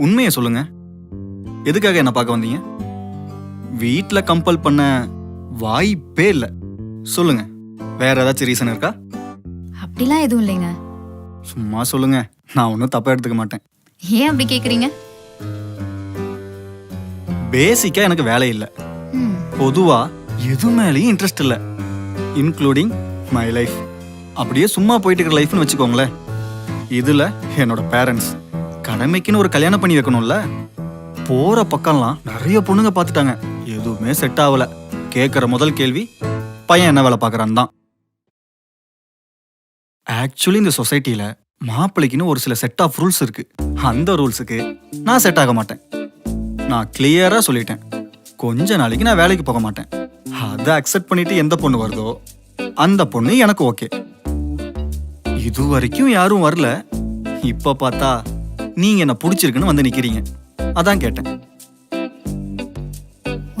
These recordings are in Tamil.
உண்மையை சொல்லுங்க. எதுக்காக என்ன பார்க்க வந்தீங்க? வீட்ல கம்பல் பண்ண வாய்ப்பே இல்ல. சொல்லுங்க, வேற ஏதாச்சும் ரீசன் இருக்கா? அப்படிலாம் எதுவும் இல்லைங்க. சும்மா சொல்லுங்க, நான் ஒன்றும் தப்பா எடுத்துக்க மாட்டேன். ஏன் அப்படி கேக்குறீங்க? பேசிக்கா எனக்கு வேலை இல்லை. ம், பொதுவா எது மேலேயும் இன்ட்ரெஸ்ட் இல்லை, இன்க்ளூடிங் மை லைஃப். அப்படியே சும்மா போயிட்டு இருக்கிற லைஃப்னு வச்சுக்கோங்களேன். இதுல என்னோட பேரண்ட்ஸ் கடமைக்குன்னு ஒரு கல்யாணம் பண்ணி வைக்கணும்ல. போற பக்கம்லாம் நிறைய பொண்ணுங்க பார்த்துட்டாங்க, எதுவுமே செட் ஆகல. கேட்குற முதல் கேள்வி, பையன் என்ன வேலை பார்க்குறான்னு தான். ஆக்சுவலி இந்த சொசைட்டில மாப்பிள்ளைக்குன்னு ஒரு சில செட் ஆஃப் ரூல்ஸ் இருக்கு. அந்த ரூல்ஸுக்கு நான் செட் ஆக மாட்டேன். நான் கிளியரா சொல்லிட்டேன், கொஞ்ச நாளைக்கு நான் வேலைக்கு போக மாட்டேன். அதை அக்செப்ட் பண்ணிட்டு எந்த பொண்ணு வருதோ அந்த பொண்ணு எனக்கு ஓகே. இது வரைக்கும் யாரும் வரல. இப்ப பார்த்தா நீங்க என்ன பிடிச்சிருக்குன்னு வந்து நிக்கிறீங்க, அதான் கேட்டேன்.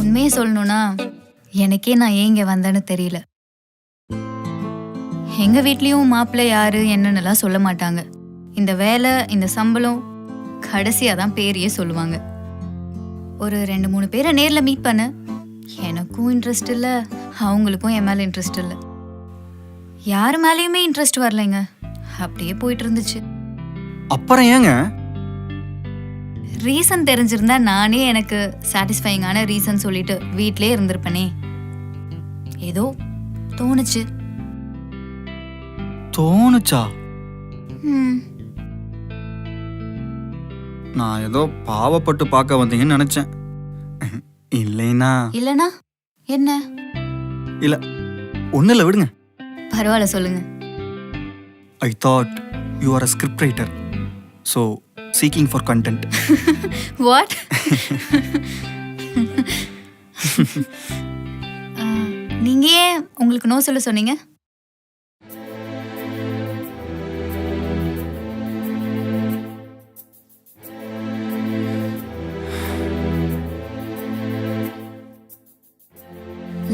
உண்மையை சொல்லணும்னா எனக்கே நான் ஏன் இங்க வந்தேன்னு தெரியல. எங்க வீட்லயும் மாப்பிள்ளை யாரு என்னன்னுலாம் சொல்ல மாட்டாங்க. இந்த வேலை, இந்த சம்பளம் கடைசியா தான் பேரையே சொல்லுவாங்க. ஒரு 2-3 பேரை நேர்ல மீட் பண்ண, எனக்கும் இன்ட்ரெஸ்ட் இல்ல, அவங்களுக்கும் என் மேல இன்ட்ரெஸ்ட் இல்ல. யாரு மேலேயுமே இன்ட்ரெஸ்ட் வரலைங்க. அப்படியே போயிட்டு இருந்துச்சு. அப்புறம் ஏங்க? ரீசன் தெரிஞ்சிருந்தா நானே எனக்கு சாட்டிஸ்ஃபைங்கான ரீசன் சொல்லிட்டு வீட்லயே இருந்திருப்பனே. ஏதோ தோணுச்சு. தோணுச்சா? ம், நான் ஏதோ பாவப்பட்டு பார்க்க வந்தீங்கன்னு நினைச்சேன். இல்லைனா இல்லனா என்ன? இல்ல, ஒன்னும் இல்ல, விடுங்க. பரவாயில்ல, சொல்லுங்க. I thought you are a script writer, so seeking for content. What? நீங்க ஏன் உங்களுக்கு நோ சொல்ல சொன்னீங்க?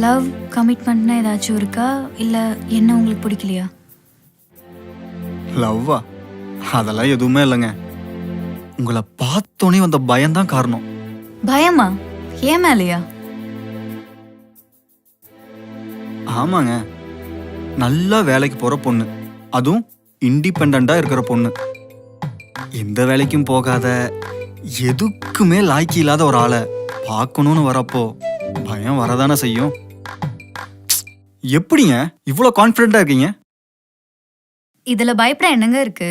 லவ் கமிட்மெண்ட்னா ஏதாச்சும் இருக்கா, இல்ல என்ன உங்களுக்கு பிடிக்கலையா? லவ்வா? அதெல்லாம் எதுவுமே இல்லைங்க. உங்களை பார்த்தோன்னே வந்த பயம்தான் காரணம். பயமா? ஏன் மேலையா? ஆமாங்க, நல்லா வேலைக்கு போற பொண்ணு, அதுவும் இண்டிபெண்டா இருக்கிற பொண்ணு. எந்த வேலைக்கும் போகாத, எதுக்குமே லாய்க்கு இல்லாத ஒரு ஆளை பார்க்கணும்னு வரப்போ பயம் வரதானே செய்யும். எப்படிங்க இவ்வளோ கான்ஃபிடென்ட்டா இருக்கீங்க? இதுல பயப்பட என்னங்க இருக்கு?